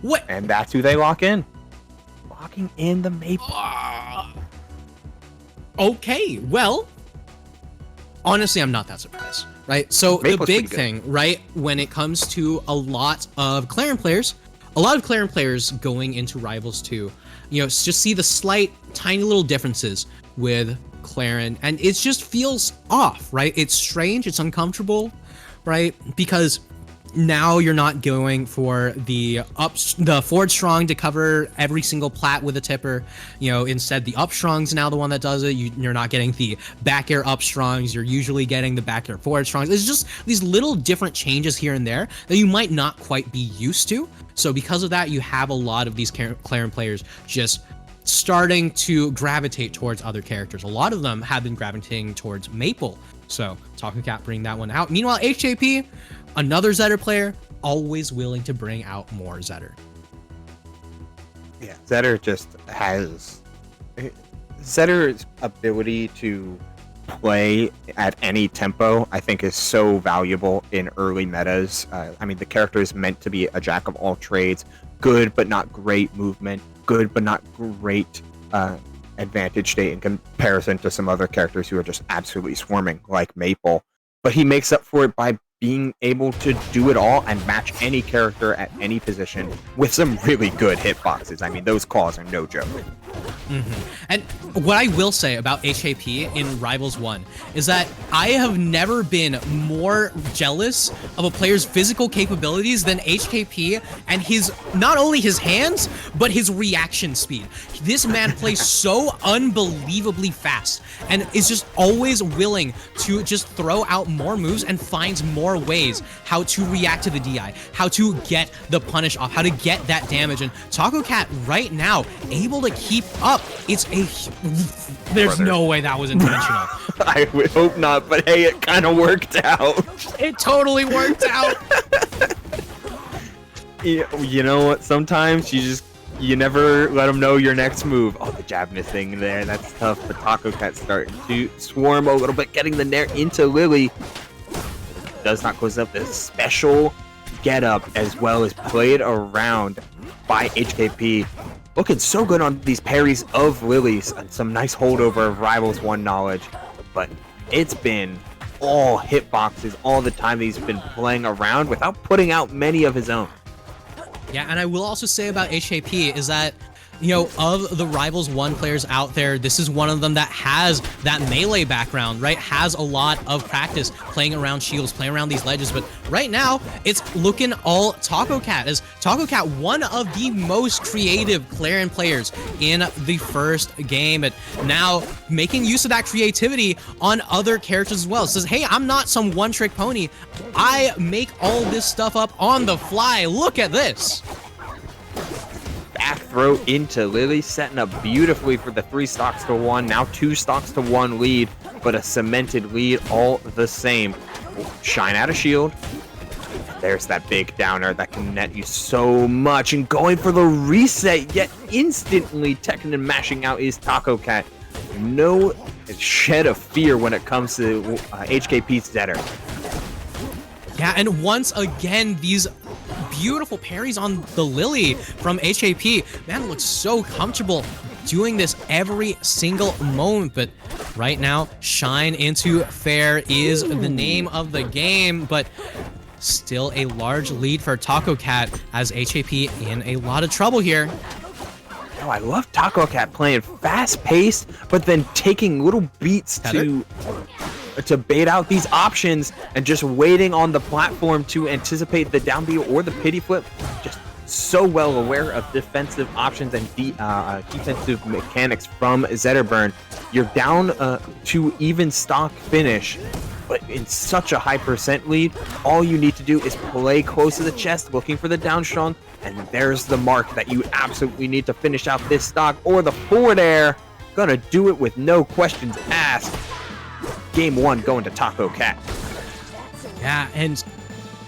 What? And that's who they lock in. Locking in the Maypul. Okay, well, honestly, I'm not that surprised, right? So Maypul's the big thing, right, when it comes to a lot of Clarion players going into Rivals 2, just see the slight, tiny little differences with Clarion, and it just feels off, right? It's strange, it's uncomfortable, right? Because now you're not going for the forward strong to cover every single plat with a tipper. Instead the up strong's now the one that does it. You're not getting the back air up strongs. You're usually getting the back air forward strongs. It's just these little different changes here and there that you might not quite be used to. So because of that, you have a lot of these Clarion players just starting to gravitate towards other characters. A lot of them have been gravitating towards Maypul. So Tac0caT bring that one out. Meanwhile, HKP, another Zetter player, always willing to bring out more Zetter. Yeah, Zetter just has... Zetter's ability to play at any tempo, I think, is so valuable in early metas. The character is meant to be a jack of all trades. Good, but not great movement. Good, but not great advantage state in comparison to some other characters who are just absolutely swarming, like Maypul. But he makes up for it by being able to do it all and match any character at any position with some really good hitboxes. Those calls are no joke. And what I will say about HKP in Rivals 1 is that I have never been more jealous of a player's physical capabilities than HKP and his, not only his hands, but his reaction speed. This man plays so unbelievably fast and is just always willing to just throw out more moves and finds more ways how to react to the DI, how to get the punish off, how to get that damage. And Tac0caT right now able to keep up. There's no way that was intentional. I would hope not, but hey, it kind of worked out. It totally worked out. You know what? Sometimes you never let them know your next move. Oh, the jab missing there. That's tough. But Tac0caT starting to swarm a little bit, getting the nair into Lily. Does not close up the special get up as well as played around by HKP. Looking so good on these parries of Lily's and some nice holdover of Rivals 1 knowledge. But it's been all hitboxes all the time that he's been playing around without putting out many of his own. Yeah, and I will also say about HKP is that, of the Rivals 1 players out there, this is one of them that has that melee background, right? Has a lot of practice playing around shields, playing around these ledges, but right now, it's looking all Tac0caT, as Tac0caT, one of the most creative Clarion players in the first game, and now making use of that creativity on other characters as well. It says, hey, I'm not some one-trick pony. I make all this stuff up on the fly. Look at this. Back throw into Lily, setting up beautifully for the 3 stocks to 1, now 2 stocks to 1 lead, but a cemented lead all the same. Shine out of shield. There's that big downer that can net you so much, and going for the reset, yet instantly teching and mashing out is Tac0caT. No shed of fear when it comes to HKP's Zetter. Yeah, and once again, these beautiful parries on the Lily from HKP. Man, looks so comfortable doing this every single moment. But right now, shine into fair is the name of the game. But still a large lead for Tac0caT as HKP in a lot of trouble here. Oh, I love Tac0caT playing fast-paced, but then taking little beats to bait out these options and just waiting on the platform to anticipate the down B or the pity flip. Just so well aware of defensive options and defensive mechanics from Zetterburn. You're down to even stock finish, but in such a high percent lead, all you need to do is play close to the chest, looking for the down strong, and there's the mark that you absolutely need to finish out this stock, or the forward air. Gonna do it with no questions asked. Game 1 going to Tac0caT. Yeah, and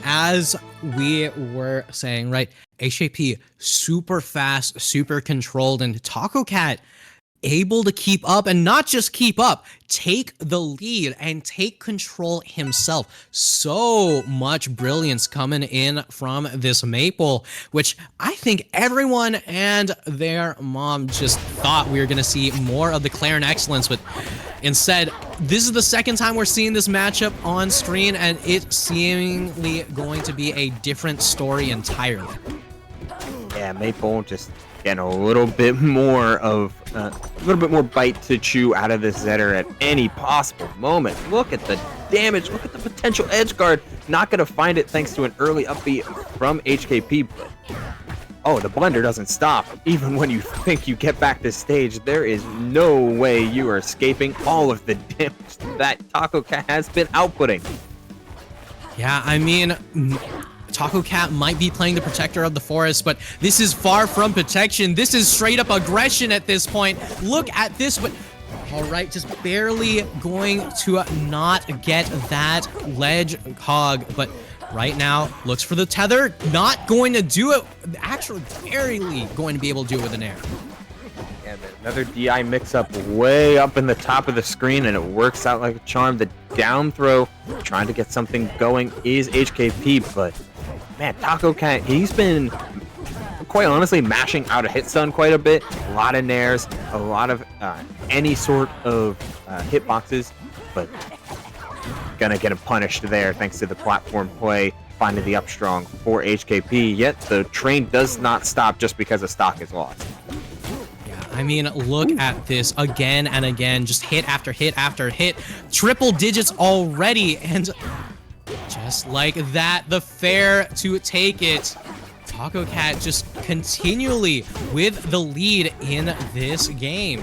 as we were saying, right, HKP super fast, super controlled, and Tac0caT able to keep up, and not just keep up, take the lead and take control himself. So much brilliance coming in from this Maypul, which I think everyone and their mom just thought we were going to see more of the Claren excellence, but instead, this is the second time we're seeing this matchup on screen, and it's seemingly going to be a different story entirely. Yeah, Maypul just getting a little bit more bite to chew out of this Zetter at any possible moment. Look at the damage. Look at the potential edge guard. Not going to find it thanks to an early upbeat from HKP. But, oh, the blender doesn't stop. Even when you think you get back to stage, there is no way you are escaping all of the damage that Tac0caT has been outputting. Yeah, I mean, Tac0caT might be playing the protector of the forest, but this is far from protection. This is straight up aggression at this point. Look at this, but all right, just barely going to not get that ledge hog, but right now looks for the tether, not going to do it. Actually, barely going to be able to do it with an air. Yeah, another DI mix-up way up in the top of the screen, and it works out like a charm. The down throw, trying to get something going, is HKP, but man, Tac0caT, he's been, quite honestly, mashing out a hit stun quite a bit. A lot of nairs, a lot of any sort of hitboxes, but gonna get him punished there thanks to the platform play, finding the up strong for HKP. Yet the train does not stop just because a stock is lost. I mean, look at this again and again, just hit after hit after hit, triple digits already, and just like that, the fair to take it. Tac0caT just continually with the lead in this game.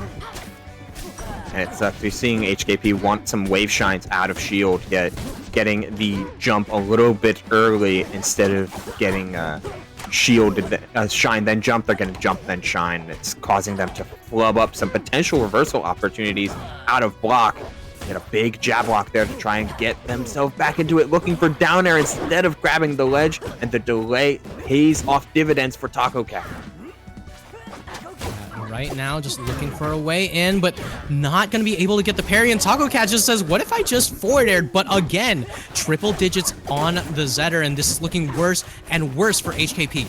And it sucks. You're seeing HKP want some wave shines out of shield, yet getting the jump a little bit early instead of getting shield, shine, then jump. They're going to jump, then shine. It's causing them to flub up some potential reversal opportunities out of block. Get a big jab block there to try and get themselves back into it, looking for down air instead of grabbing the ledge, and the delay pays off dividends for Tac0caT. Right now, just looking for a way in, but not going to be able to get the parry, and Tac0caT just says, what if I just forward aired? But again, triple digits on the Zetter, and this is looking worse and worse for HKP.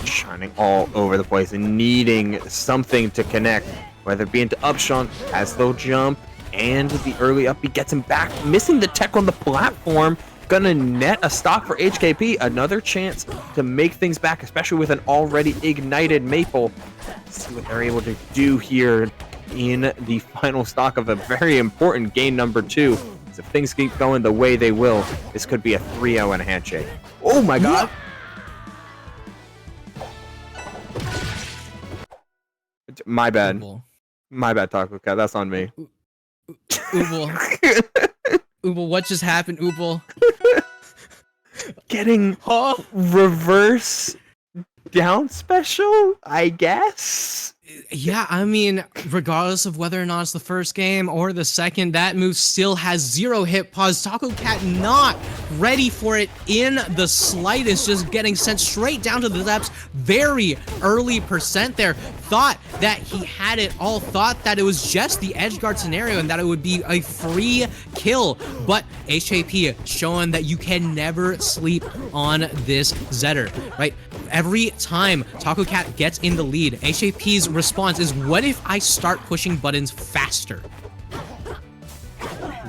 Shining all over the place and needing something to connect, whether it be into upshot, has low jump, and the early upbeat gets him back, missing the tech on the platform. Gonna net a stock for HKP. Another chance to make things back, especially with an already ignited Maypul. Let's see what they're able to do here in the final stock of a very important game number 2. So if things keep going the way they will, this could be a 3-0 and a handshake. Oh my god! My bad. Ooble. My bad, Tac0caT. That's on me. Ooble. Ooble, what just happened, Ooble? Getting reverse down special, I guess? Yeah, I mean, regardless of whether or not it's the first game or the second, that move still has 0 hit pause. Tac0caT not ready for it in the slightest, just getting sent straight down to the depths. Very early percent there. Thought that he had it all, thought that it was just the edge guard scenario and that it would be a free kill. But HKP showing that you can never sleep on this Zetter, right? Every time Tac0caT gets in the lead, HKP's response is, what if I start pushing buttons faster?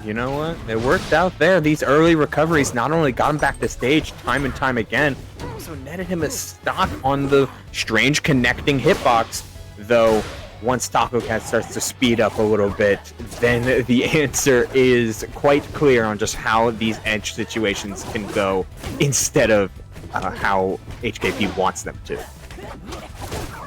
You know what? It worked out there. These early recoveries not only got him back to stage time and time again, also netted him a stock on the strange connecting hitbox. Though, once Tac0caT starts to speed up a little bit, then the answer is quite clear on just how these edge situations can go instead of how HKP wants them to.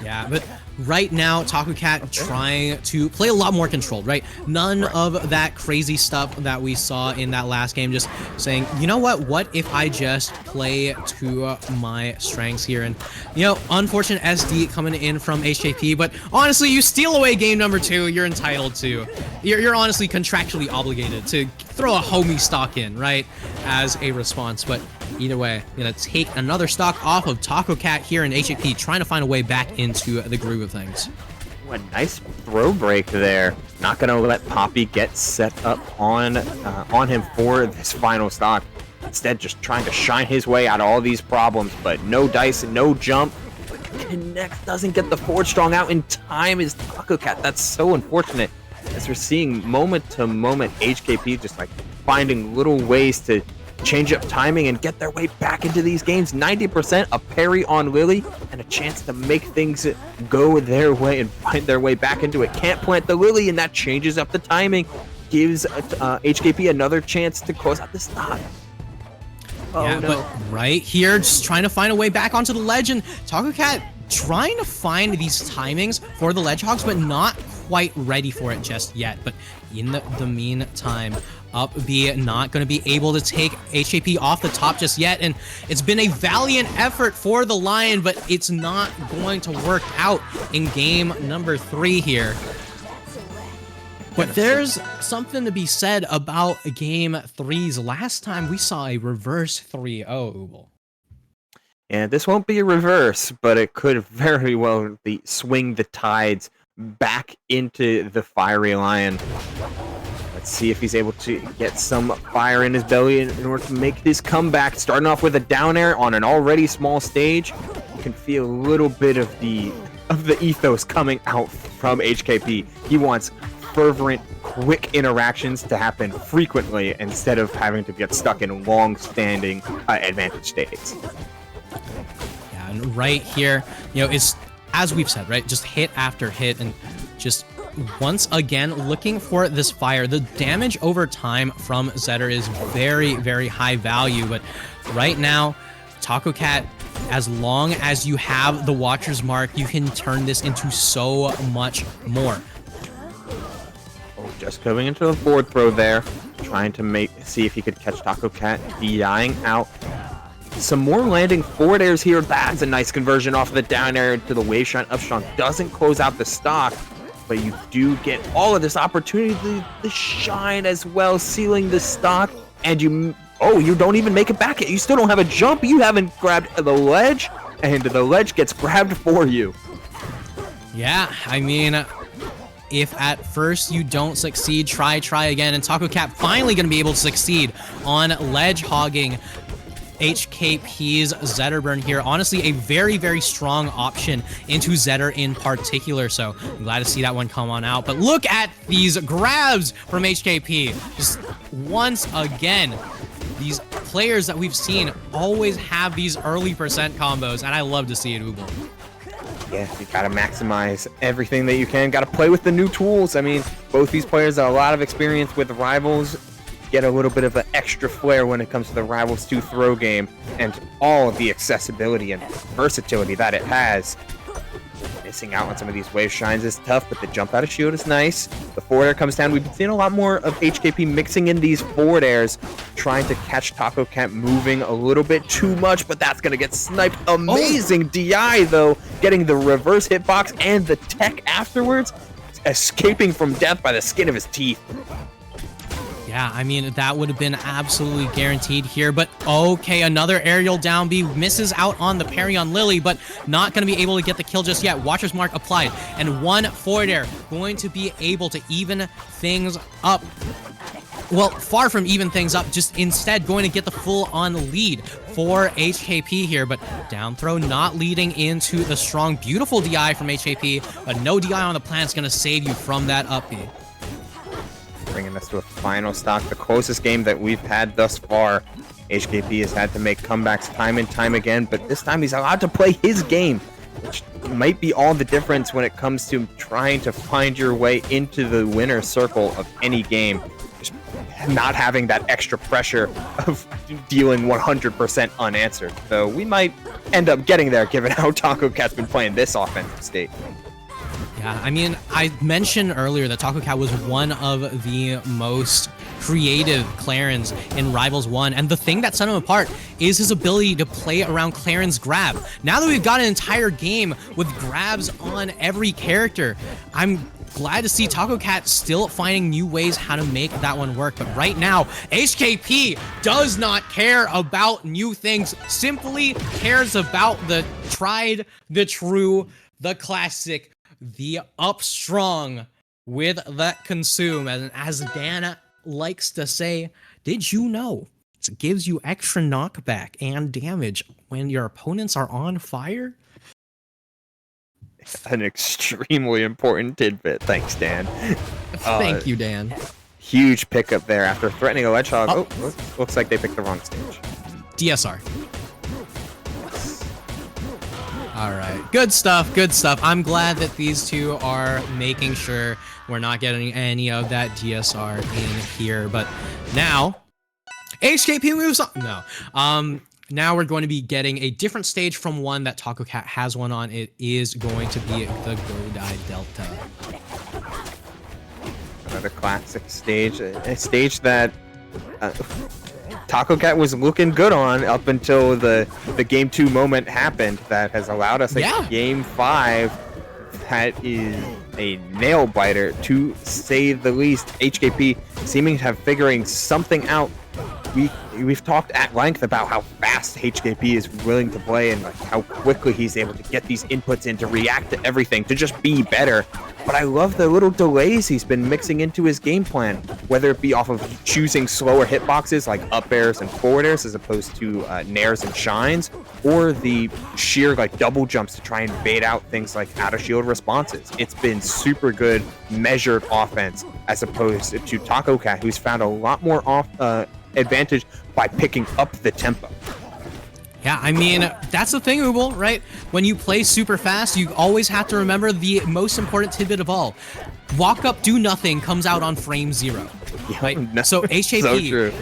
Yeah, but right now, Tac0caT trying to play a lot more controlled, right? None of that crazy stuff that we saw in that last game, just saying, you know what if I just play to my strengths here? And, you know, unfortunate SD coming in from HKP, but honestly, you steal away game number 2, you're entitled to. You're honestly contractually obligated to throw a homie stock in, right, as a response. But either way, gonna take another stock off of Tac0caT here in HKP, trying to find a way back into the groove of things. A nice throw break there. Not gonna let Poppy get set up on him for this final stock. Instead, just trying to shine his way out of all these problems, but no dice, no jump. Connects, doesn't get the forward strong out in time is Tac0caT. That's so unfortunate, as we're seeing moment to moment HKP just like finding little ways to change up timing and get their way back into these games. 90%, a parry on Lily, and a chance to make things go their way and find their way back into it. Can't plant the Lily, and that changes up the timing. Gives HKP another chance to close out the stock. Oh, yeah, no. but right here, just trying to find a way back onto the ledge, and Tac0caT trying to find these timings for the ledge hogs, but not quite ready for it just yet. But in the meantime, up B not going to be able to take HKP off the top just yet, and it's been a valiant effort for the Lion, but it's not going to work out in game number 3 here. But there's something to be said about game 3's. Last time we saw a reverse 3-0, Ubel. And this won't be a reverse, but it could very well swing the tides back into the Fiery Lion. Let's see if he's able to get some fire in his belly in order to make his comeback. Starting off with a down air on an already small stage. You can feel a little bit of the ethos coming out from HKP. He wants fervent, quick interactions to happen frequently instead of having to get stuck in long-standing advantage states. Yeah, and right here, you know, it's, as we've said, right, just hit after hit, and just once again looking for this fire. The damage over time from Zetter is very, very high value, but right now, Tac0caT, as long as you have the Watcher's Mark, you can turn this into so much more. Just coming into the forward throw there, trying to see if he could catch Tac0caT, DIing out. Some more landing forward airs here. That's a nice conversion off of the down air to the wave shine up strong. Doesn't close out the stock, but you do get all of this opportunity to shine as well, sealing the stock, and you don't even make it back. You still don't have a jump. You haven't grabbed the ledge, and the ledge gets grabbed for you. Yeah, I mean, if at first you don't succeed, try again, and Tac0caT finally going to be able to succeed on ledge hogging HKP's Zetterburn here. Honestly, a very, very strong option into Zetter in particular, so I'm glad to see that one come on out. But look at these grabs from HKP. Just once again, these players that we've seen always have these early percent combos, and I love to see it, Ubel. Yeah, you gotta maximize everything that you can. Gotta play with the new tools. I mean, both these players have a lot of experience with Rivals. Get a little bit of an extra flair when it comes to the Rivals 2 throw game and all of the accessibility and versatility that it has. Missing out on some of these wave shines is tough, but the jump out of shield is nice. The forward air comes down. We've been seeing a lot more of HKP mixing in these forward airs, trying to catch Tac0caT moving a little bit too much, but that's going to get sniped. Amazing DI, though, getting the reverse hitbox and the tech afterwards, escaping from death by the skin of his teeth. Yeah, I mean, that would have been absolutely guaranteed here, but okay, another aerial down B, misses out on the parry on Lily, but not going to be able to get the kill just yet. Watcher's Mark applied, and one forward air going to be able to even things up. Well, far from even things up, just instead going to get the full-on lead for HKP here, but down throw not leading into the strong, beautiful DI from HKP, but no DI on the plan is going to save you from that up B. Bringing us to a final stock, the closest game that we've had thus far. HKP has had to make comebacks time and time again, but this time he's allowed to play his game, which might be all the difference when it comes to trying to find your way into the winner's circle of any game. Just not having that extra pressure of dealing 100% unanswered. So we might end up getting there given how Tac0caT's been playing this offensive state. Yeah, I mean, I mentioned earlier that Tac0caT was one of the most creative Clarins in Rivals 1, and the thing that set him apart is his ability to play around Claren's grab. Now that we've got an entire game with grabs on every character, I'm glad to see Tac0caT still finding new ways how to make that one work. But right now, HKP does not care about new things, simply cares about the tried, the true, the classic the up strong with that consume. And as Dan likes to say, did you know it gives you extra knockback and damage when your opponents are on fire? An extremely important tidbit. Thanks, Dan. Thank you, Dan. Huge pickup there after threatening a ledge hog. Oh, looks like they picked the wrong stage. DSR. All right, good stuff, good stuff. I'm glad that these two are making sure we're not getting any of that DSR in here. But now, HKP moves on. No, now we're going to be getting a different stage from one that Tac0caT has one on. It is going to be the Godai Delta. Another classic stage, a stage that Tac0caT was looking good on up until the game 2 moment happened that has allowed us a game 5 that is a nail biter to say the least. HKP seeming to have figuring something out. We've talked at length about how fast HKP is willing to play and like how quickly he's able to get these inputs in to react to everything, to just be better. But I love the little delays he's been mixing into his game plan, whether it be off of choosing slower hitboxes like up airs and forward airs as opposed to nairs and shines, or the sheer like double jumps to try and bait out things like out of shield responses. It's been super good measured offense as opposed to Tac0caT, who's found a lot more advantage by picking up the tempo. Yeah, I mean, that's the thing, Ubel, right? When you play super fast, you always have to remember the most important tidbit of all. Walk up, do nothing, comes out on frame 0. Right? No, so HKP, so true.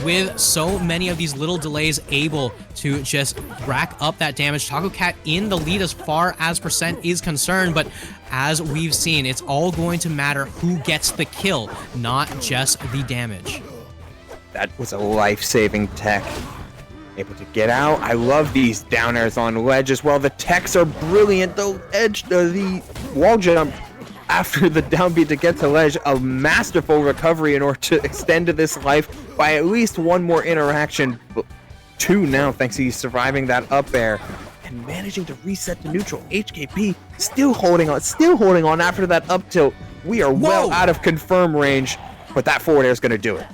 With so many of these little delays, able to just rack up that damage. Tac0caT in the lead as far as percent is concerned, but as we've seen, it's all going to matter who gets the kill, not just the damage. That was a life-saving tech. Able to get out. I love these down airs on ledge as well. The techs are brilliant. The wall jump after the downbeat to get to ledge. A masterful recovery in order to extend this life by at least one more interaction. 2 now, thanks to surviving that up air and managing to reset to neutral. HKP still holding on after that up tilt. We are well out of confirm range, but that forward air is going to do it.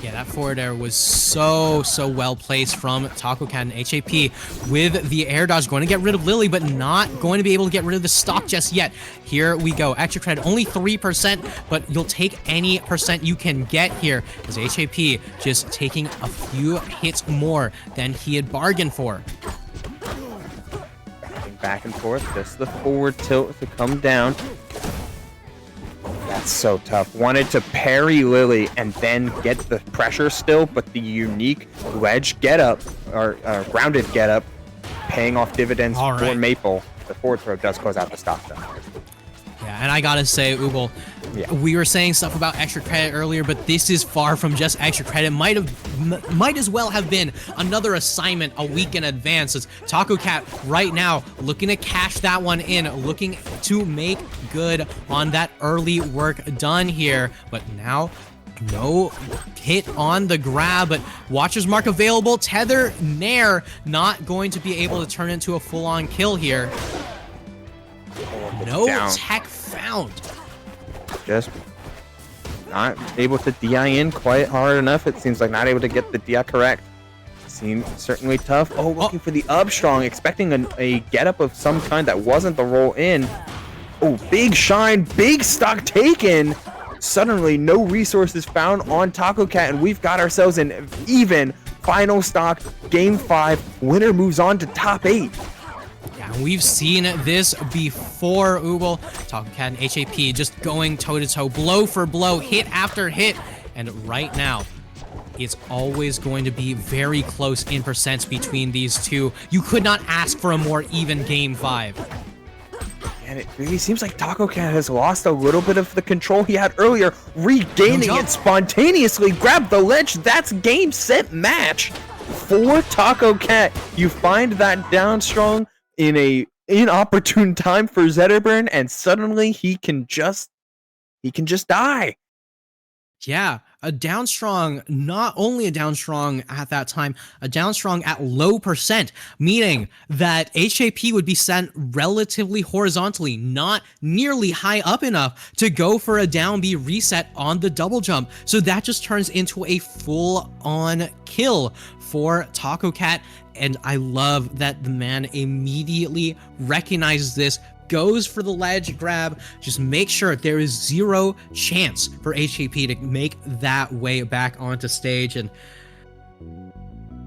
Yeah, that forward air was so well placed from Tac0caT and HKP with the air dodge going to get rid of Lily, but not going to be able to get rid of the stock just yet. Here we go. Extra credit, only 3%, but you'll take any percent you can get here as HKP just taking a few hits more than he had bargained for. Back and forth, just the forward tilt to come down. That's so tough. Wanted to parry Lily and then get the pressure still, but the unique ledge getup, or grounded getup, paying off dividends for Maypul. The forward throw does close out the stock though. Yeah, and I gotta say, Ubel, we were saying stuff about extra credit earlier, but this is far from just extra credit. Might as well have been another assignment a week in advance. As Tac0caT right now looking to cash that one in, looking to make good on that early work done here. But now, no hit on the grab, but Watcher's Mark available. Tether, Nair, not going to be able to turn into a full-on kill here. No tech found. Just not able to DI in quite hard enough. It seems like not able to get the DI correct. Seems certainly tough. Oh, looking for the up strong, expecting a getup of some kind that wasn't the roll in. Oh, big shine, big stock taken. Suddenly, no resources found on Tac0caT, and we've got ourselves an even final stock. Game 5, winner moves on to top 8. We've seen this before, Ubel. Tac0caT and HKP just going toe-to-toe, blow for blow, hit after hit. And right now, it's always going to be very close in percents between these two. You could not ask for a more even Game 5. And it really seems like Tac0caT has lost a little bit of the control he had earlier, regaining it spontaneously. Grab the ledge. That's game, set, match for Tac0caT. You find that down strong in a inopportune time for Zetterburn, and suddenly he can just die. Yeah, a down strong, not only a down strong at that time, a down strong at low percent, meaning that HKP would be sent relatively horizontally, not nearly high up enough to go for a down B reset on the double jump. So that just turns into a full-on kill for Tac0caT, and I love that the man immediately recognizes this, goes for the ledge grab, just make sure there is zero chance for HKP to make that way back onto stage. And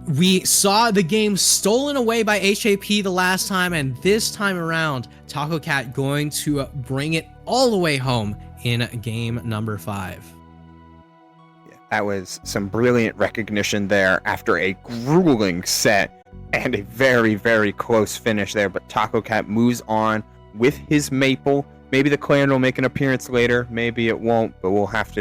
we saw the game stolen away by HKP the last time, and this time around, Tac0caT going to bring it all the way home in game number 5. That was some brilliant recognition there after a grueling set and a very, very close finish there. But Tac0caT moves on with his Maypul. Maybe the Clarion will make an appearance later, maybe it won't, but we'll have to